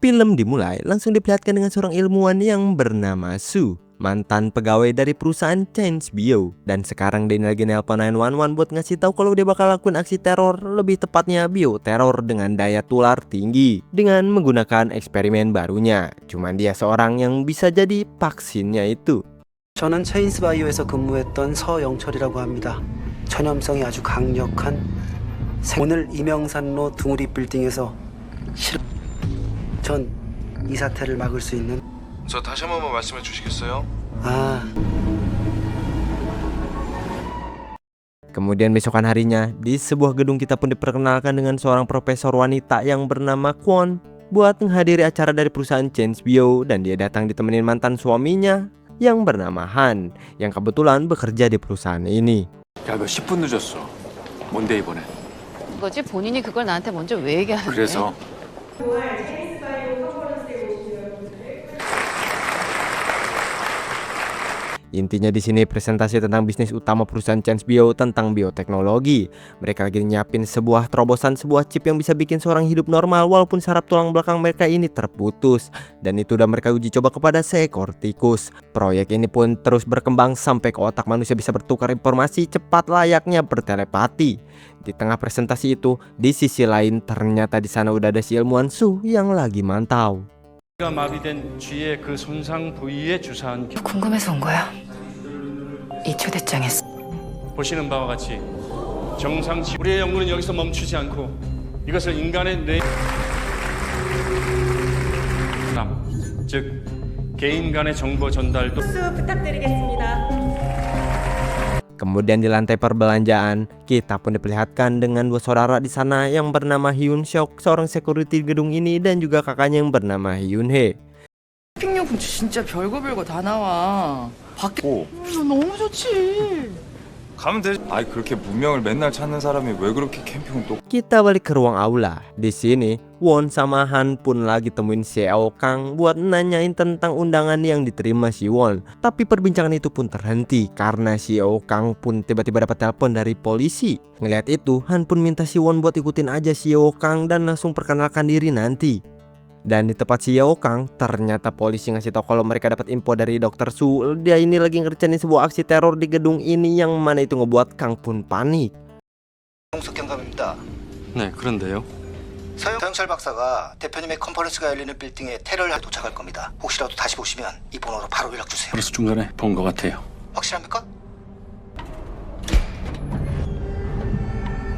Film dimulai langsung diperlihatkan dengan seorang ilmuwan yang bernama Su, mantan pegawai dari perusahaan Change Bio, dan sekarang dia lagi nelpon 911 buat ngasih tahu kalau dia bakal lakuin aksi teror, lebih tepatnya bioteror dengan daya tular tinggi dengan menggunakan eksperimen barunya. Cuman dia seorang yang bisa jadi vaksinnya itu. 저는 체인스바이오에서 근무했던 서영철이라고 합니다. 전염성이 아주 강력한 오늘 이명산로 둥우리 빌딩에서 전 이 사태를 막을 수 있는 저 다시 한 번만 말씀해 주시겠어요? Kemudian besokan harinya, di sebuah gedung kita pun diperkenalkan dengan seorang profesor wanita yang bernama Kwon buat menghadiri acara dari perusahaan Change Bio, dan dia datang ditemenin mantan suaminya yang bernama Han yang kebetulan bekerja di perusahaan ini. 야, 너 10분 늦었어. 뭔데 이번엔? 거지 본인이 그걸 나한테 먼저 왜 얘기하는데? 그래서 Intinya di sini presentasi tentang bisnis utama perusahaan Change Bio tentang bioteknologi. Mereka lagi nyiapin sebuah terobosan, sebuah chip yang bisa bikin seorang hidup normal walaupun saraf tulang belakang mereka ini terputus. Dan itu udah mereka uji coba kepada seekor tikus. Proyek ini pun terus berkembang sampai ke otak manusia bisa bertukar informasi cepat layaknya bertelepati. Di tengah presentasi itu, di sisi lain ternyata di sana udah ada si ilmuwan Su yang lagi mantau. 마비된 쥐의 그 손상 부위에 주사한 궁금해서 온 거야. 이 초대장에서 보시는 바와 같이 정상치 우리의 연구는 여기서 멈추지 않고 이것을 인간의 즉 개인 간의 정보 전달도 부탁드리겠습니다. Kemudian di lantai perbelanjaan, kita pun diperlihatkan dengan dua saudara di sana yang bernama Hyun Seok, seorang security di gedung ini, dan juga kakaknya yang bernama Hyun Hye. 쇼핑용품 진짜 별거 다 나와. 밖에 너무 좋지. 가면 되지. 아이 그렇게 문명을 맨날 찾는 사람이 왜 그렇게 캠핑을 또 Kita balik ke ruang aula. Di sini, Won sama Han pun lagi temuin Xiao Kang buat nanyain tentang undangan yang diterima si Won. Tapi perbincangan itu pun terhenti karena Xiao Kang pun tiba-tiba dapat telepon dari polisi. Ngeliat itu, Han pun minta si Won buat ikutin aja Xiao Kang dan langsung perkenalkan diri nanti. Dan di tempat Xiao Kang, ternyata polisi ngasih tahu kalau mereka dapat info dari Dr. Su. Dia ini lagi ngerjain sebuah aksi teror di gedung ini yang mana itu ngebuat Kang pun panik. 홍석 경감입니다. 네 그런데요. 서영철 박사가 대표님의 컨퍼런스가 열리는 빌딩에 테러를 도착할 겁니다. 혹시라도 다시 보시면 이 번호로 바로 연락 주세요. 그래서 중간에 본 것 같아요. 확실합니까?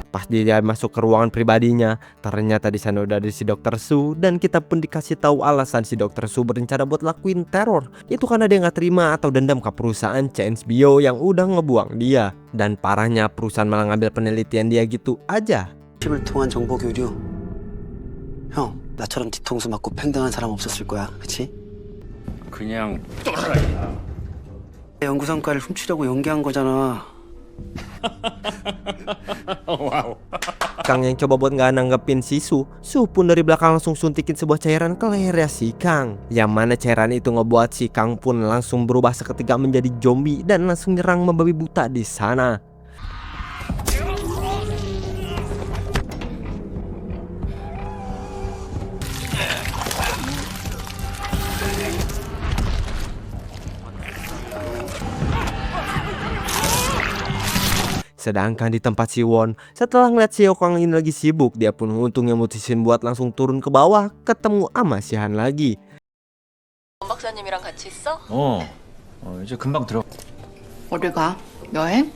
Pas dia masuk ke ruangan pribadinya, ternyata di sana udah ada si Dr. Su, dan kita pun dikasih tahu alasan si Dr. Su berencana buat lakuin teror. Itu karena dia nggak terima atau dendam ke perusahaan Change Bio yang udah ngebuang dia. Dan parahnya perusahaan malah ngambil penelitian dia gitu aja. 칩을 통한 정보 교류. 형, 나처럼 뒤통수 맞고 팽당한 사람 없었을 거야, 그렇지? 그냥 또라이야. 연구 성과를 훔치려고 연기한 거잖아. Kang yang coba buat nggak nanggepin si Su pun dari belakang langsung suntikin sebuah cairan ke lehernya si Kang. Yang mana cairan itu ngebuat si Kang pun langsung berubah seketika menjadi zombie dan langsung nyerang membabi buta di sana. Sedangkan di tempat si Won, setelah ngeliat Xiao Kang ini lagi sibuk, dia pun untungnya mutusin buat langsung turun ke bawah, ketemu sama si Han lagi. 원 박사님이랑 같이 있어? 이제 금방 들어. 어딜 가? 여행?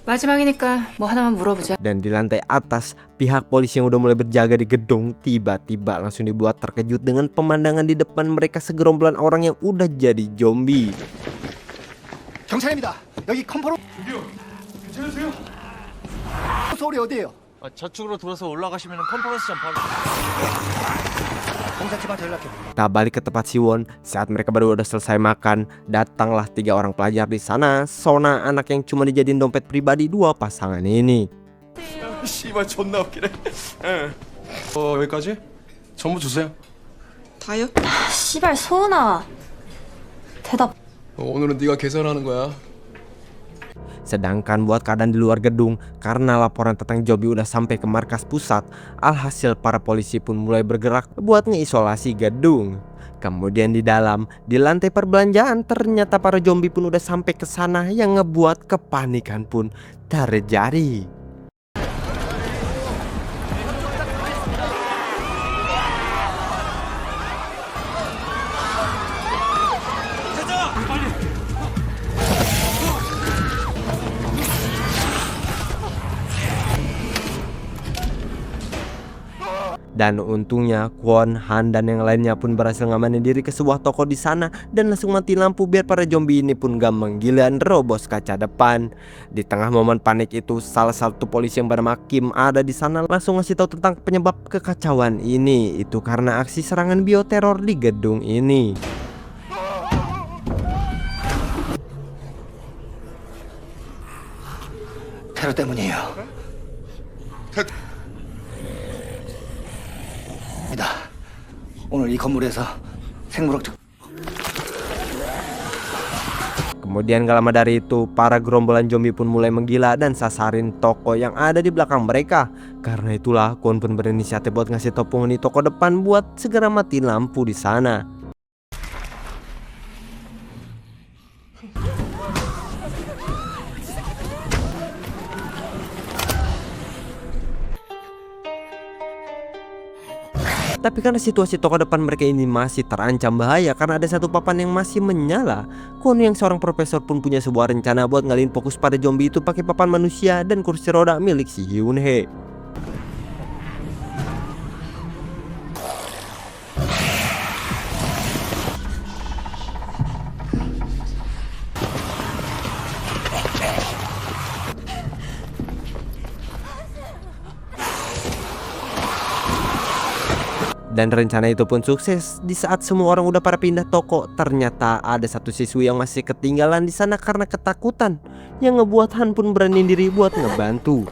마지막이니까 뭐 하나만 물어보자. Dan di lantai atas, pihak polisi yang udah mulai berjaga di gedung tiba-tiba langsung dibuat terkejut dengan pemandangan di depan mereka segerombolan orang yang udah jadi zombie. 경찰입니다. 여기 컨퍼런스. 괜찮으세요? 서울이 어디예요? 저쪽으로 돌아서 올라가시면 컨퍼런스장 바로. 공사팀한테 연락해. Kita balik ke tempat si Won. Saat mereka baru udah selesai makan, datanglah 3 orang pelajar di sana. Sona, anak yang cuma dijadiin dompet pribadi dua pasangan ini. 씨발 존나 웃기네. 여기까지? 전부 주세요. 다요? 씨발 소은아. 대답. 오늘은 네가 계산하는 거야. Sedangkan buat keadaan di luar gedung, karena laporan tentang zombie udah sampai ke markas pusat, alhasil para polisi pun mulai bergerak buat ngeisolasi gedung. Kemudian di dalam, di lantai perbelanjaan, ternyata para zombie pun udah sampai ke sana yang ngebuat kepanikan pun terjadi. Dan untungnya Kwon, Han, dan yang lainnya pun berhasil ngamanin diri ke sebuah toko di sana dan langsung mati lampu biar para zombie ini pun gak menggila nerobos kaca depan. Di tengah momen panik itu, salah satu polisi yang bernama Kim ada di sana langsung ngasih tahu tentang penyebab kekacauan ini. Itu karena aksi serangan bioteror di gedung ini. 테러 때문이에요. 오늘 이 건물에서 생물학적. Kemudian gak lama dari itu, para gerombolan zombie pun mulai menggila dan sasarin toko yang ada di belakang mereka. Karena itulah Kwon pun berinisiatif buat ngasih tau penghuni toko depan buat segera mati lampu di sana. Tapi karena situasi toko depan mereka ini masih terancam bahaya karena ada satu papan yang masih menyala, Kwon yang seorang profesor pun punya sebuah rencana buat ngalihin fokus pada zombie itu pakai papan manusia dan kursi roda milik si Hyun Hee. Dan rencana itu pun sukses. Di saat semua orang udah pada pindah toko, ternyata ada satu siswi yang masih ketinggalan di sana karena ketakutan, yang ngebuat Han pun berani diri buat ngebantu.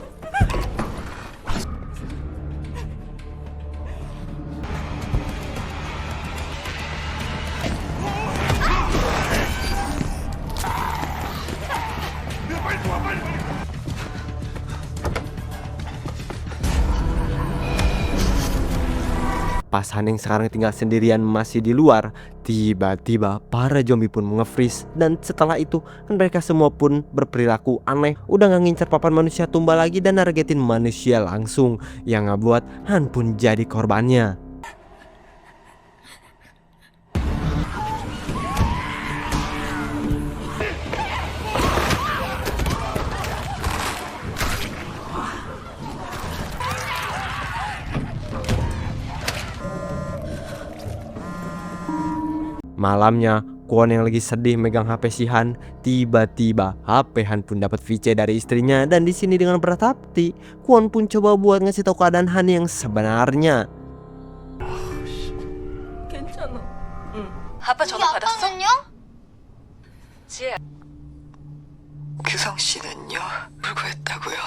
Pas Han yang sekarang tinggal sendirian masih di luar, tiba-tiba para zombie pun nge-freeze. Dan setelah itu mereka semua pun berperilaku aneh, udah gak ngincer papan manusia tumbal lagi dan nargetin manusia langsung, yang ngebuat Han pun jadi korbannya. Malamnya, Kwon yang lagi sedih megang HP si Han, tiba-tiba HP Han pun dapat VC dari istrinya dan di sini dengan berat hati, Kwon pun coba buat ngasih tahu keadaan Han yang sebenarnya. 괜찮아. 아빠 전화 받았어? 지혜. 규성 씨는요? 불구했다고요.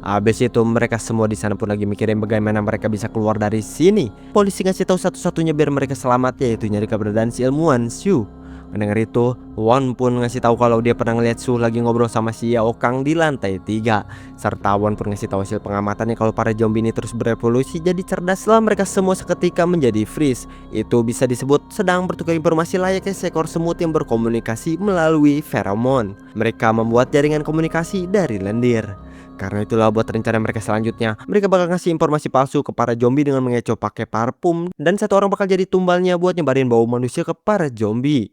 Abis itu mereka semua di sana pun lagi mikirin bagaimana mereka bisa keluar dari sini. Polisi ngasih tahu satu-satunya biar mereka selamat, yaitu nyari keberadaan si ilmuwan Shu. Mendengar itu, Won pun ngasih tahu kalau dia pernah ngeliat Shu lagi ngobrol sama si Yao Kang di lantai 3. Serta Won pun ngasih tahu hasil pengamatannya kalau para zombie ini terus berevolusi jadi cerdas setelah mereka semua seketika menjadi freeze. Itu bisa disebut sedang bertukar informasi layaknya seekor semut yang berkomunikasi melalui feromon. Mereka membuat jaringan komunikasi dari lendir. Karena itulah buat rencana mereka selanjutnya, mereka bakal ngasih informasi palsu ke para zombie dengan mengecoh pakai parfum, dan satu orang bakal jadi tumbalnya buat nyebarin bau manusia ke para zombie.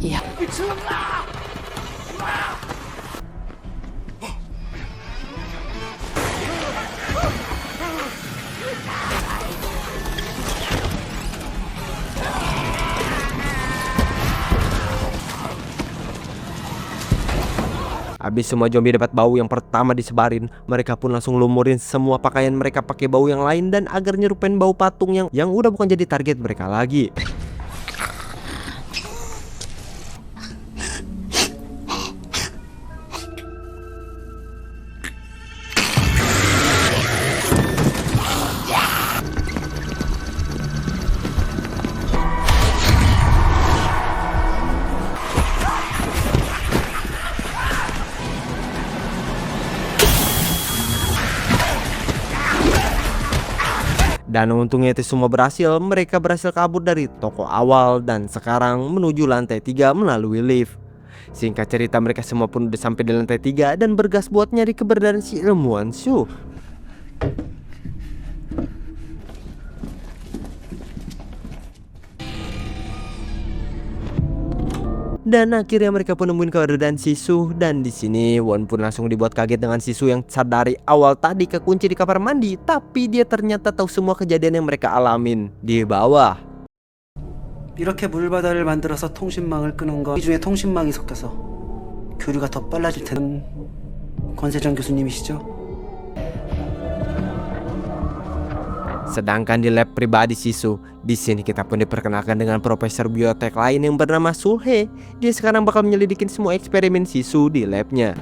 Iya. Habis semua zombie dapat bau yang pertama disebarin, mereka pun langsung lumurin semua pakaian mereka pakai bau yang lain dan agar nyerupain bau patung yang udah bukan jadi target mereka lagi. Dan untungnya itu semua berhasil, mereka berhasil kabur dari toko awal dan sekarang menuju lantai 3 melalui lift. Singkat cerita mereka semua pun udah sampai di lantai 3 dan bergas buat nyari keberadaan si ilmuwan Shu. Dan akhirnya mereka pun nemuin keberadaan Sisu, dan di sini Won pun langsung dibuat kaget dengan Sisu yang sadari awal tadi kekunci di kamar mandi, tapi dia ternyata tahu semua kejadian yang mereka alamin di bawah. 이렇게 물바다를 만들어서 통신망을 끄는 거 이 중에 통신망이 섞여서 교류가 더 빨라질 텐데 권세정 교수님이시죠? Sedangkan di lab pribadi Sisu, di sini kita pun diperkenalkan dengan profesor biotek lain yang bernama Sulhe. Dia sekarang bakal menyelidikin semua eksperimen Sisu di labnya.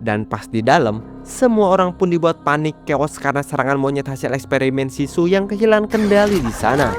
Dan pas di dalam, semua orang pun dibuat panik chaos karena serangan monyet hasil eksperimen Sisu yang kehilangan kendali di sana.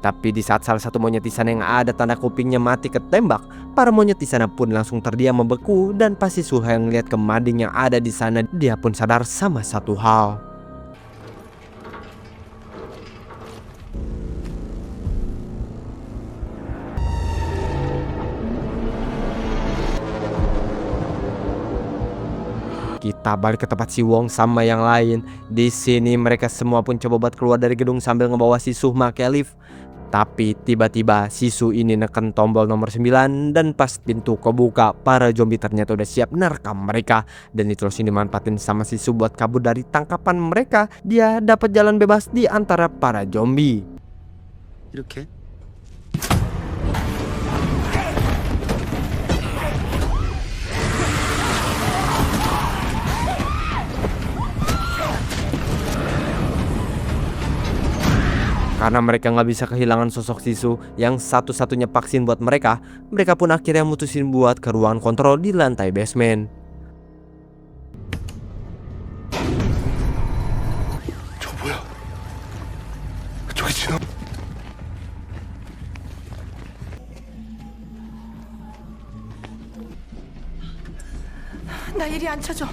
Tapi di saat salah satu monyet di sana yang ada tanda kupingnya mati ketembak, para monyet di sana pun langsung terdiam membeku, dan pasti Sulhe yang lihat ke mading yang ada di sana, dia pun sadar sama satu hal. Kita balik ke tempat si Wong sama yang lain. Di sini mereka semua pun coba buat keluar dari gedung sambil ngebawa si Suh make lift. Tapi tiba-tiba Sisu ini neken tombol nomor 9 dan pas pintu kebuka, para zombie ternyata udah siap nerkam mereka. Dan itu langsung dimanfaatin sama Sisu buat kabur dari tangkapan mereka. Dia dapat jalan bebas di antara para zombie. 이렇게 Karena mereka nggak bisa kehilangan sosok Sisu yang satu-satunya vaksin buat mereka, mereka pun akhirnya mutusin buat ke ruangan kontrol di lantai basement. 저 뭐야? 저기 지나? 나 일이 안 쳐져.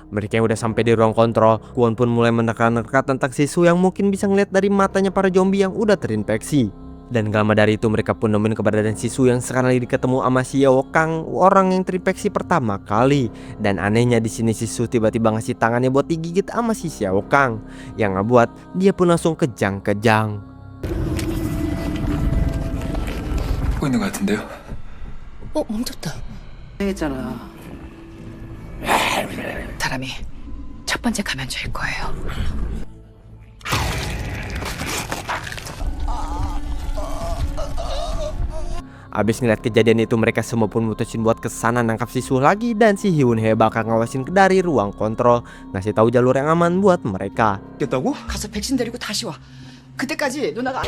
Mereka yang udah sampai di ruang kontrol, Kwon pun mulai menerka-nerka tentang Sisu yang mungkin bisa ngeliat dari matanya para zombie yang udah terinfeksi. Dan gak lama dari itu mereka pun nemuin keberadaan Sisu yang sekarang lagi ketemu sama si Yao Kang, orang yang terinfeksi pertama kali. Dan anehnya di sini Sisu tiba-tiba ngasih tangannya buat digigit sama si Yao Kang, yang ngebuat dia pun langsung kejang-kejang. 하고 있는 것 같은데요? 멈췄다. 했잖아. 사람이 첫 번째 감염자일 거예요. Abis ngeliat kejadian itu mereka semua pun mutusin buat kesana nangkap si Suh lagi, dan si Hyun Hye bakal ngawasin dari ruang kontrol, ngasih tahu jalur yang aman buat mereka. 가서 백신 데리고 다시 와. 그때까지 누나가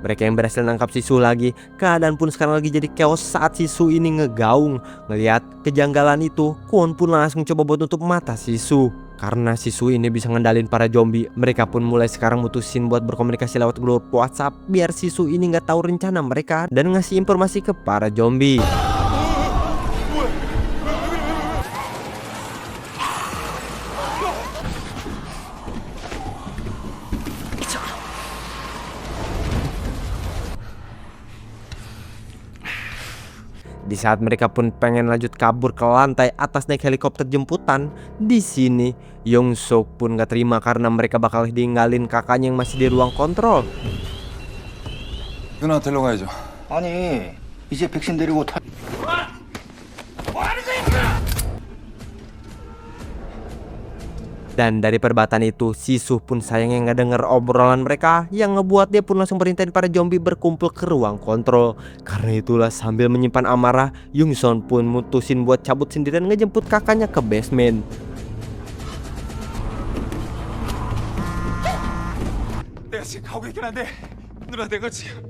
Mereka yang berhasil nangkap Sisu lagi. Keadaan pun sekarang lagi jadi chaos saat Sisu ini ngegaung. Ngelihat kejanggalan itu, Kwon pun langsung coba buat nutup mata Sisu. Karena Sisu ini bisa ngendalin para zombie, mereka pun mulai sekarang mutusin buat berkomunikasi lewat grup WhatsApp biar Sisu ini nggak tahu rencana mereka dan ngasih informasi ke para zombie. Di saat mereka pun pengen lanjut kabur ke lantai atas naik helikopter jemputan, di sini Yong Suk pun gak terima karena mereka bakal ditinggalin kakaknya yang masih di ruang kontrol. 누나 데리러 가야죠. 아니 이제 백신 데리고 Dan dari perdebatan itu, Sisu pun sayangnya nggak denger obrolan mereka, yang ngebuat dia pun langsung perintahin para zombie berkumpul ke ruang kontrol. Karena itulah sambil menyimpan amarah, Yungson pun mutusin buat cabut sendirian ngejemput kakaknya ke basement. 내가 지금 가고 있긴 한데 누나 내가 지금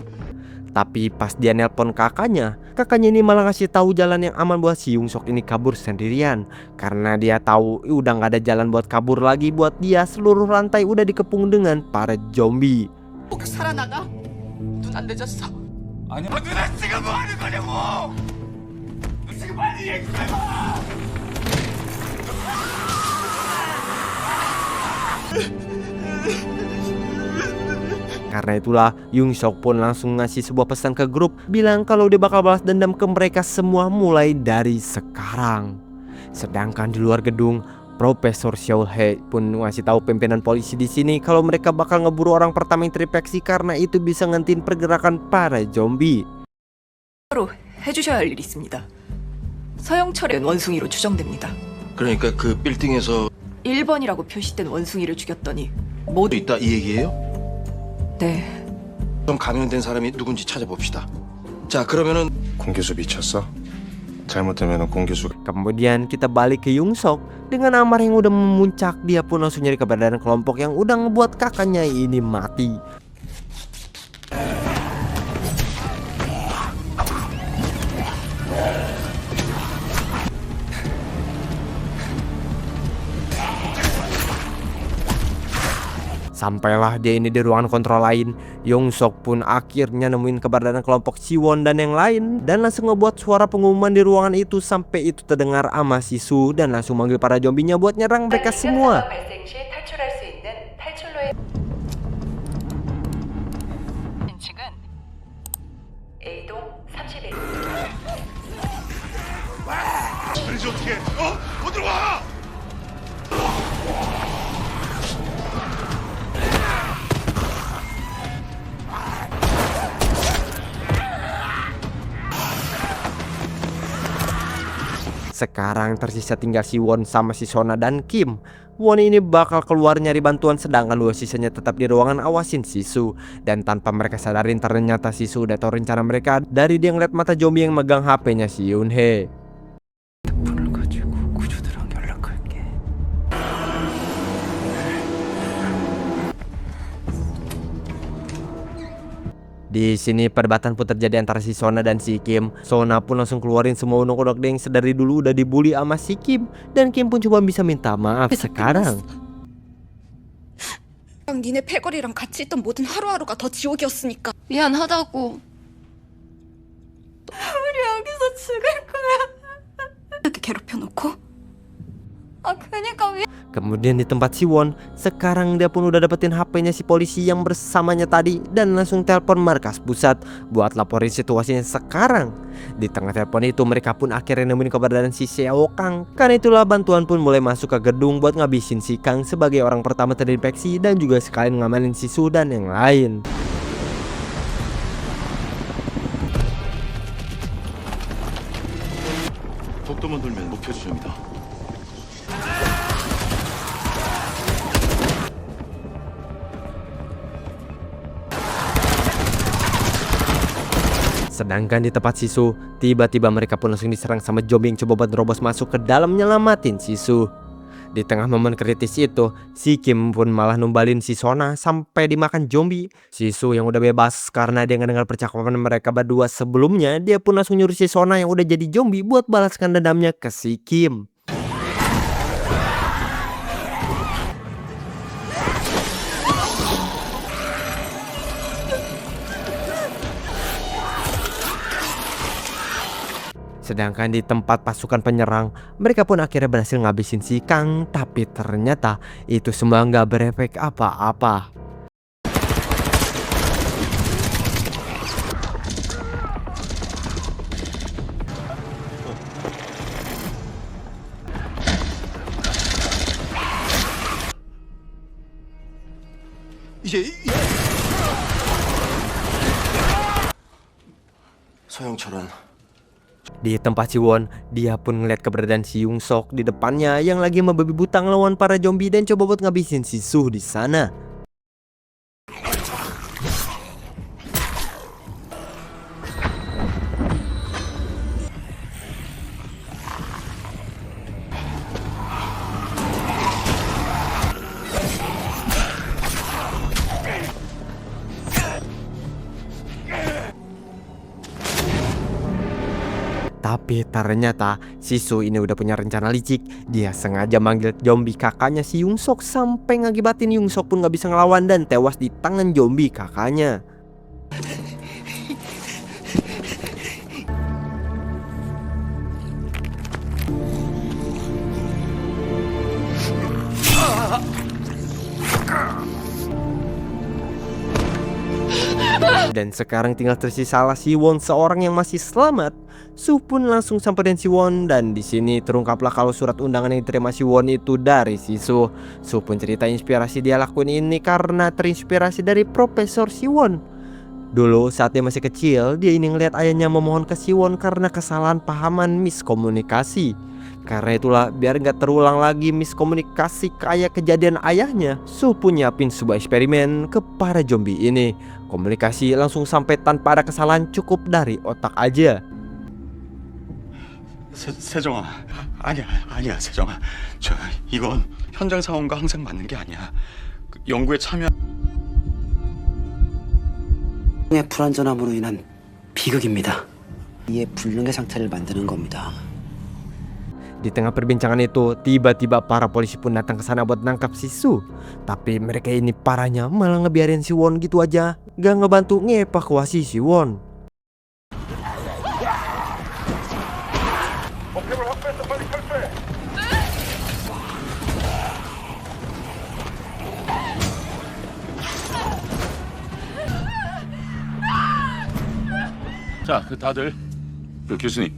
Tapi pas dia nelpon kakaknya ini malah ngasih tahu jalan yang aman buat si Yungsok ini kabur sendirian. Karena dia tahu udah nggak ada jalan buat kabur lagi buat dia, seluruh rantai udah dikepung dengan para zombie. 살아나가? 눈 안 늦었어. 아니 누나 지금 뭐 하는 거냐고 지금 빨리 얘기해봐. Karena itulah Yungsok pun langsung ngasih sebuah pesan ke grup, bilang kalau dia bakal balas dendam ke mereka semua mulai dari sekarang. Sedangkan di luar gedung, Profesor Xiaohe pun ngasih tahu pimpinan polisi di sini kalau mereka bakal ngeburu orang pertama yang terinfeksi karena itu bisa ngentiin pergerakan para zombie. 바로 해주셔야 할 일이 있습니다. 서영철의 원숭이로 추정됩니다. 그러니까 그 빌딩에서 1번이라고 표시된 원숭이를 죽였더니 모두 있다 이 얘기예요? 네. 그럼 감염된 사람이 누군지 찾아봅시다. 자, 그러면은 공교수 미쳤어? 잘못되면 공교수. Kemudian kita balik ke Yungsok. Dengan amarah yang udah memuncak, dia pun langsung nyari keberadaan kelompok yang udah ngebuat kakaknya ini mati. Sampailah dia ini di ruangan kontrol lain, Yungsok pun akhirnya nemuin keberadaan kelompok Siwon dan yang lain, dan langsung ngebuat suara pengumuman di ruangan itu sampai itu terdengar sama Sisu, dan langsung manggil para zombinya buat nyerang mereka semua. 그래서 어떻게? 못 들어와! Sekarang tersisa tinggal si Won sama si Sona dan Kim. Won ini bakal keluar nyari bantuan, sedangkan dua sisanya tetap di ruangan awasin Sisu. Dan tanpa mereka sadarin ternyata Sisu udah tahu rencana mereka dari dia ngeliat mata zombie yang megang HP-nya si Yunhee. 폰을 가지고 구조대랑 연락할게. Di sini perdebatan pun terjadi antara si Sona dan si Kim. Sona pun langsung keluarin semua unek-unek yang sedari dulu udah dibully sama si Kim, dan Kim pun coba bisa minta maaf sekarang. 니네 패거리랑 같이 있던 모든 하루하루가 더 지옥이었으니까. 미안하다고. 우리 여기서 죽을 거야. 이렇게 괴롭혀놓고? 아 그니까 왜? Kemudian di tempat si Won, sekarang dia pun udah dapetin HP-nya si polisi yang bersamanya tadi, dan langsung telepon markas pusat buat laporin situasinya sekarang. Di tengah telepon itu mereka pun akhirnya nemuin keberadaan si Xiao Kang. Karena itulah bantuan pun mulai masuk ke gedung buat ngabisin si Kang sebagai orang pertama terinfeksi, dan juga sekalian ngamanin si Su dan yang lain. 복도만 돌면 목표 지점이다. Sedangkan di tempat Sisu, tiba-tiba mereka pun langsung diserang sama zombie yang coba nerobos masuk ke dalam nyelamatin Sisu. Di tengah momen kritis itu, si Kim pun malah numbalin si Sona sampai dimakan zombie. Sisu yang udah bebas karena dia ngedengar percakapan mereka berdua sebelumnya, dia pun langsung nyuruh si Sona yang udah jadi zombie buat balaskan dendamnya ke si Kim. Sedangkan di tempat pasukan penyerang, mereka pun akhirnya berhasil ngabisin si Kang, tapi ternyata itu semua nggak berefek apa-apa. 서영철은 Di tempat si Won, dia pun ngeliat keberadaan si Yung Sok di depannya yang lagi membabi buta ngelawan para zombie dan coba buat ngabisin si Suh di sana. Tapi ternyata si Suh ini udah punya rencana licik. Dia sengaja manggil zombie kakaknya si Yung Sok sampai ngakibatin Yung Sok pun gak bisa ngelawan dan tewas di tangan zombie kakaknya. Dan sekarang tinggal tersisa si Won seorang yang masih selamat. Suh pun langsung samperin si Won dan di sini terungkaplah kalau surat undangan yang diterima si Won itu dari si Suh. Suh pun cerita inspirasi dia lakuin ini karena terinspirasi dari Profesor Si Won. Dulu saat dia masih kecil, dia ini ngeliat ayahnya memohon ke Si Won karena kesalahan pahaman miskomunikasi. Karena itulah biar gak terulang lagi miskomunikasi kayak kejadian ayahnya, Suh pun nyiapin sebuah eksperimen ke para zombie ini. Komunikasi langsung sampai tanpa ada kesalahan, cukup dari otak aja. 세정아, 아니야 세정아. 이건 현장 상황과 항상 맞는 게 아니야. 연구에 참여. 의 불완전함으로 인한 비극입니다. 이에 불능의 상태를 만드는 겁니다. Di tengah perbincangan itu, tiba-tiba para polisi pun datang ke sana buat nangkap si Suh. Tapi mereka ini parahnya malah ngebiarin si Won gitu aja, gak ngebantu ngevakuasi si Won. 자, 다들 교수님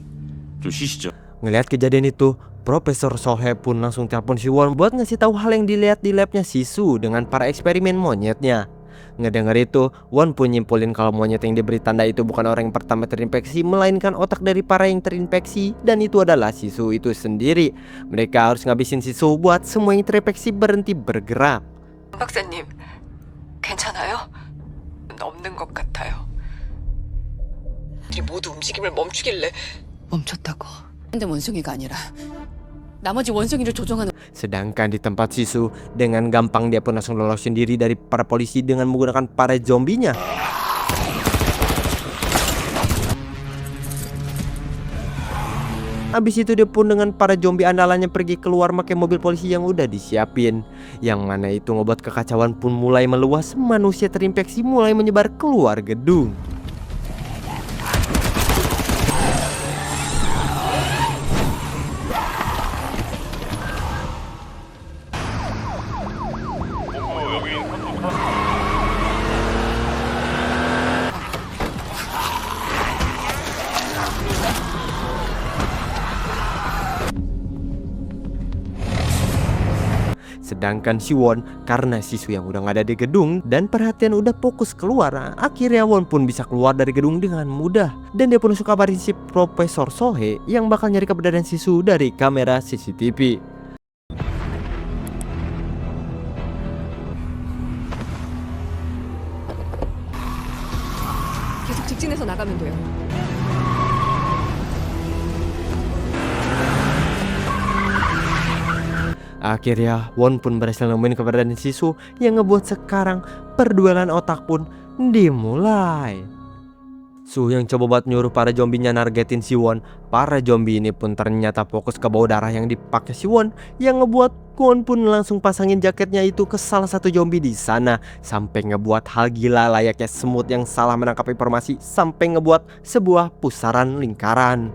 좀 쉬시죠. Ngelihat kejadian itu, Profesor Sohe pun langsung telepon si Won buat ngasih tahu hal yang dilihat di labnya si Suh dengan para eksperimen monyetnya. Ngedengar itu, Won pun nyimpulin kalau monyet yang diberi tanda itu bukan orang yang pertama terinfeksi, melainkan otak dari para yang terinfeksi, dan itu adalah si Suh itu sendiri. Mereka harus ngabisin si Suh buat semua yang terinfeksi berhenti bergerak. 박사님, 괜찮아요? 없는 것 같아요. 모두 움직임을 멈추길래 멈췄다고. 근데 원숭이가 아니라 나머지 원숭이를 조종하는. Sedangkan di tempat si Suh, dengan gampang dia pun langsung lolosin diri dari para polisi dengan menggunakan para zombinya. Habis itu dia pun dengan para zombie andalannya pergi keluar pakai mobil polisi yang udah disiapin. Yang mana itu ngebuat kekacauan pun mulai meluas, manusia terinfeksi mulai menyebar keluar gedung. Sedangkan si Won, karena si Suh yang udah gak ada di gedung dan perhatian udah fokus keluar, akhirnya Won pun bisa keluar dari gedung dengan mudah. Dan dia pun suka kabarin si Profesor Sohe yang bakal nyari keberadaan si Suh dari kamera CCTV. 계속 직진해서 나가면 돼요. Akhirnya Won pun berhasil nemuin keberadaan si Suh yang ngebuat sekarang perduelan otak pun dimulai. Suh yang coba buat nyuruh para zombinya nargetin si Won. Para zombie ini pun ternyata fokus ke bau darah yang dipakai si Won, yang ngebuat Won pun langsung pasangin jaketnya itu ke salah satu zombie di sana, sampai ngebuat hal gila layaknya semut yang salah menangkap informasi, sampai ngebuat sebuah pusaran lingkaran.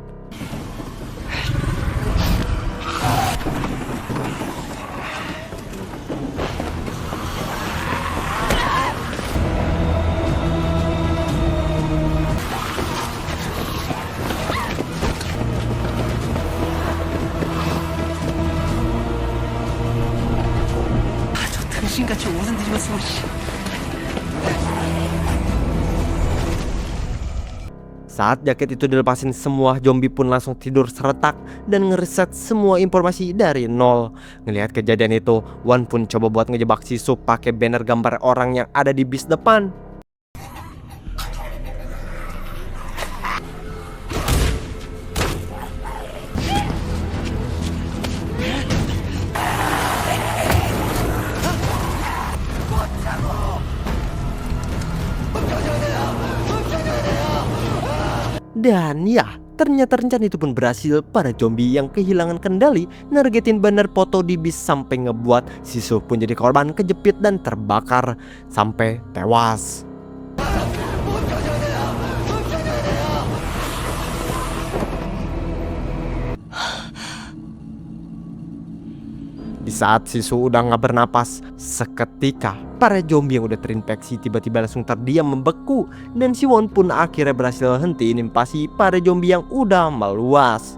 신같이 무슨 일이었어. Saat jaket itu dilepasin, semua zombie pun langsung tidur seretak dan ngereset semua informasi dari nol. Ngelihat kejadian itu, Won pun coba buat ngejebak si Sup pakai banner gambar orang yang ada di bis depan. Dan ya, ternyata rencana itu pun berhasil. Para zombie yang kehilangan kendali nargetin banner foto di bis sampai ngebuat si Sup pun jadi korban kejepit dan terbakar sampai tewas. Di saat Sisu udah gak bernapas, seketika para zombie yang udah terinfeksi tiba-tiba langsung terdiam membeku. Dan si Won pun akhirnya berhasil hentiin invasi para zombie yang udah meluas.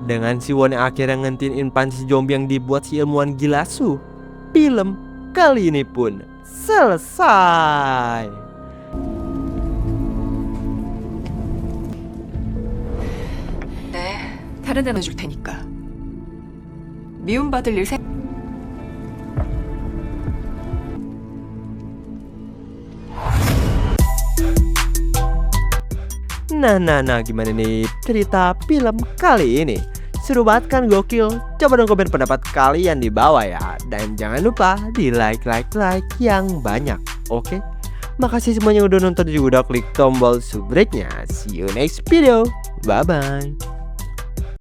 Dengan si Won yang akhirnya ngentiin invasi zombie yang dibuat si ilmuwan Gilasu, film kali ini pun selesai. 네, 다른 데 넣어줄 테니까. 미움받을 일 Nah, gimana nih cerita film kali ini? Seru banget kan, gokil? Coba dong komen pendapat kalian di bawah ya. Dan jangan lupa di like yang banyak, oke? Makasih semuanya udah nonton, juga udah klik tombol subscribe-nya. See you next video, bye-bye.